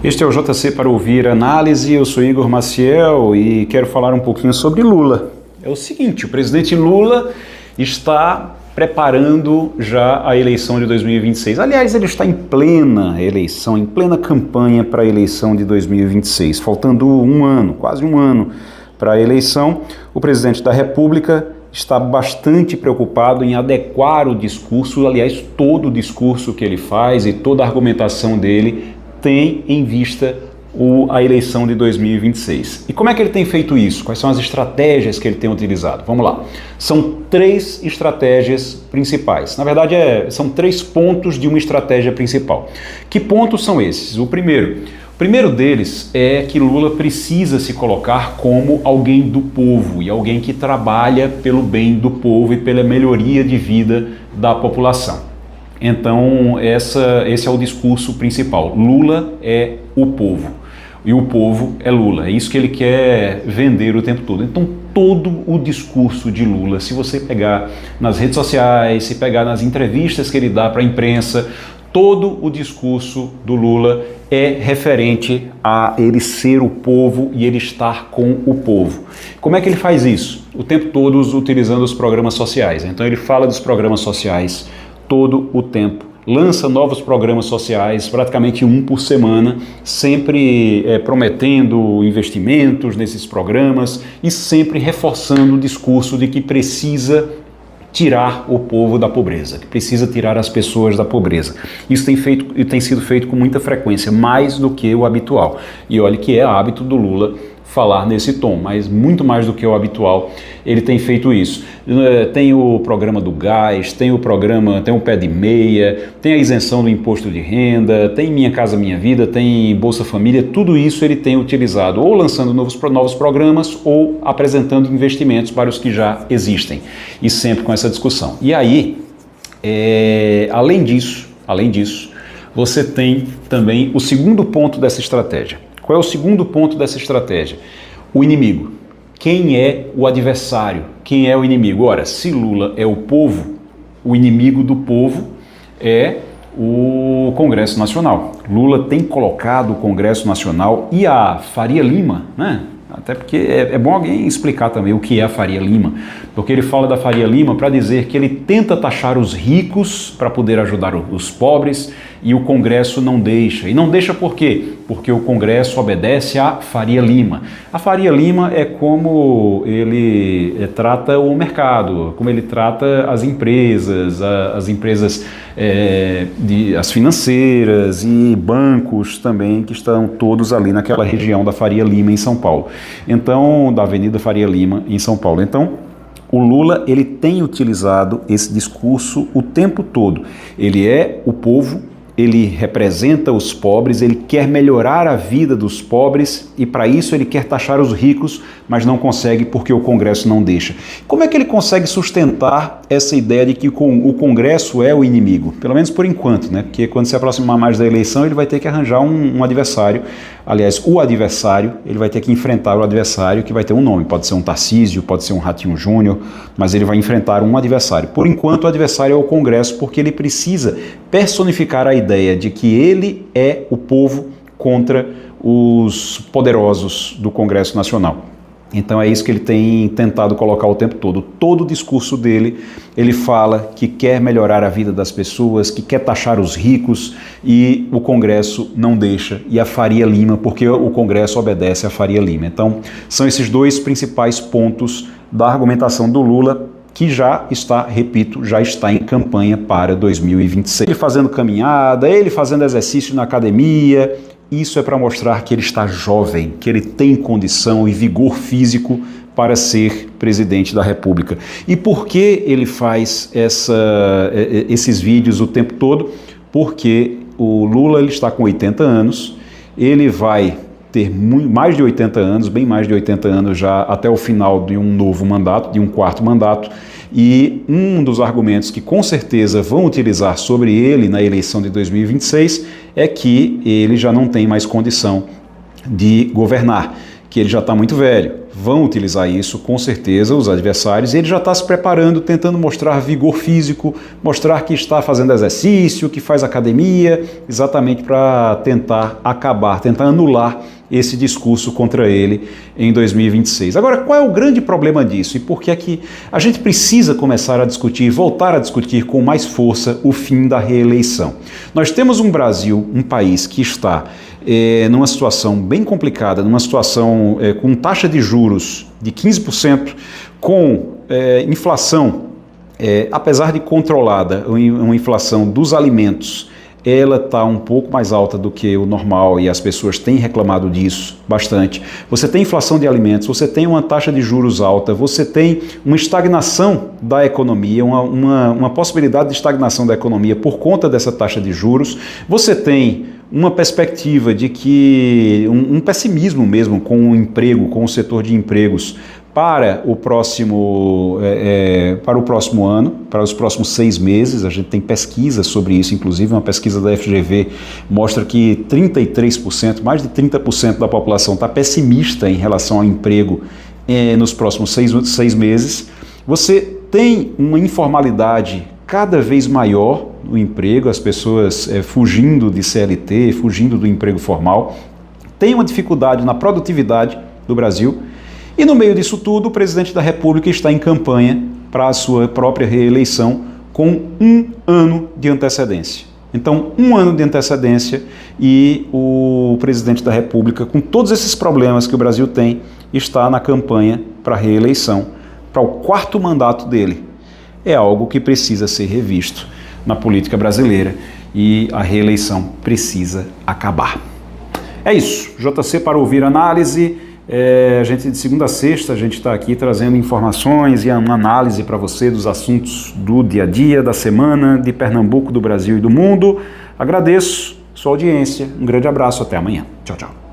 Este é o JC para ouvir análise. Eu sou Igor Maciel e quero falar um pouquinho sobre Lula. É o seguinte, o presidente Lula está preparando já a eleição de 2026. Aliás, ele está em plena eleição, em plena campanha para a eleição de 2026. Faltando um ano, quase um ano para a eleição, o presidente da República está bastante preocupado em adequar o discurso, aliás, todo o discurso que ele faz e toda a argumentação dele tem em vista a eleição de 2026. E como é que ele tem feito isso? Quais são as estratégias que ele tem utilizado? Vamos lá. São três estratégias principais. Na verdade, são 3 pontos de uma estratégia principal. Que pontos são esses? O primeiro deles é que Lula precisa se colocar como alguém do povo e alguém que trabalha pelo bem do povo e pela melhoria de vida da população. Então, esse é o discurso principal. Lula é o povo e o povo é Lula. É isso que ele quer vender o tempo todo. Então, todo o discurso de Lula, se você pegar nas redes sociais, se pegar nas entrevistas que ele dá para a imprensa, todo o discurso do Lula é referente a ele ser o povo e ele estar com o povo. Como é que ele faz isso? O tempo todo utilizando os programas sociais. Então, ele fala dos programas sociais todo o tempo, lança novos programas sociais, praticamente um por semana, sempre prometendo investimentos nesses programas e sempre reforçando o discurso de que precisa tirar o povo da pobreza, que precisa tirar as pessoas da pobreza. Isso tem sido feito com muita frequência, mais do que o habitual. E olha que é hábito do Lula falar nesse tom, mas muito mais do que o habitual, ele tem feito isso. Tem o programa do gás, tem o pé de meia, tem a isenção do imposto de renda, tem Minha Casa Minha Vida, tem Bolsa Família, tudo isso ele tem utilizado, ou lançando novos programas, ou apresentando investimentos para os que já existem, e sempre com essa discussão. E aí, além disso, você tem também o segundo ponto dessa estratégia. Qual é o segundo ponto dessa estratégia? O inimigo. Quem é o adversário? Quem é o inimigo? Ora, se Lula é o povo, o inimigo do povo é o Congresso Nacional. Lula tem colocado o Congresso Nacional e a Faria Lima, né? Até porque é bom alguém explicar também o que é a Faria Lima, porque ele fala da Faria Lima para dizer que ele tenta taxar os ricos para poder ajudar os pobres e o Congresso não deixa. E não deixa por quê? Porque o Congresso obedece à Faria Lima. A Faria Lima é como ele trata o mercado, como ele trata as empresas, as financeiras e bancos também, que estão todos ali naquela região da Faria Lima em São Paulo. Então, da Avenida Faria Lima em São Paulo. Então, o Lula, ele tem utilizado esse discurso o tempo todo. Ele é o povo, ele representa os pobres, ele quer melhorar a vida dos pobres e para isso ele quer taxar os ricos, mas não consegue porque o Congresso não deixa. Como é que ele consegue sustentar essa ideia de que o Congresso é o inimigo? Pelo menos por enquanto, né? Porque quando se aproximar mais da eleição ele vai ter que arranjar um adversário. Aliás, o adversário, ele vai ter que enfrentar o adversário que vai ter um nome. Pode ser um Tarcísio, pode ser um Ratinho Júnior, mas ele vai enfrentar um adversário. Por enquanto, o adversário é o Congresso, porque ele precisa personificar a ideia de que ele é o povo contra os poderosos do Congresso Nacional. Então é isso que ele tem tentado colocar o tempo todo. Todo o discurso dele, ele fala que quer melhorar a vida das pessoas, que quer taxar os ricos e o Congresso não deixa. E a Faria Lima, porque o Congresso obedece à Faria Lima. Então são esses 2 principais pontos da argumentação do Lula, que já está em campanha para 2026. Ele fazendo caminhada, ele fazendo exercício na academia. Isso é para mostrar que ele está jovem, que ele tem condição e vigor físico para ser presidente da República. E por que ele faz esses vídeos o tempo todo? Porque o Lula, ele está com 80 anos, ele vai ter mais de 80 anos, bem mais de 80 anos já até o final de um novo mandato, de um 4º mandato, e um dos argumentos que com certeza vão utilizar sobre ele na eleição de 2026 é que ele já não tem mais condição de governar, que ele já está muito velho. vão utilizar isso, com certeza, os adversários, e ele já está se preparando, tentando mostrar vigor físico, mostrar que está fazendo exercício, que faz academia, exatamente para tentar acabar, tentar anular esse discurso contra ele em 2026. Agora, qual é o grande problema disso e por que é que a gente precisa começar a discutir, voltar a discutir com mais força o fim da reeleição? Nós temos um Brasil, um país que está numa situação bem complicada, numa situação com taxa de juros de 15%, com inflação, apesar de controlada, uma inflação dos alimentos, ela está um pouco mais alta do que o normal e as pessoas têm reclamado disso bastante. Você tem inflação de alimentos, você tem uma taxa de juros alta, você tem uma estagnação da economia, uma possibilidade de estagnação da economia por conta dessa taxa de juros, você tem uma perspectiva de que um pessimismo mesmo com o emprego, com o setor de empregos para o próximo ano, para os próximos 6 meses. A gente tem pesquisa sobre isso, inclusive uma pesquisa da FGV mostra que 33%, mais de 30% da população está pessimista em relação ao emprego nos próximos 6 meses. Você tem uma informalidade cada vez maior no emprego, as pessoas fugindo de CLT, fugindo do emprego formal, tem uma dificuldade na produtividade do Brasil. E no meio disso tudo, o presidente da República está em campanha para a sua própria reeleição com 1 ano de antecedência. Então, 1 ano de antecedência e o presidente da República, com todos esses problemas que o Brasil tem, está na campanha para a reeleição, para o 4º mandato dele. É algo que precisa ser revisto na política brasileira e a reeleição precisa acabar. É isso, JC para ouvir análise. A gente de segunda a sexta, a gente está aqui trazendo informações e uma análise para você dos assuntos do dia a dia, da semana, de Pernambuco, do Brasil e do mundo. Agradeço sua audiência, um grande abraço, até amanhã. Tchau, tchau.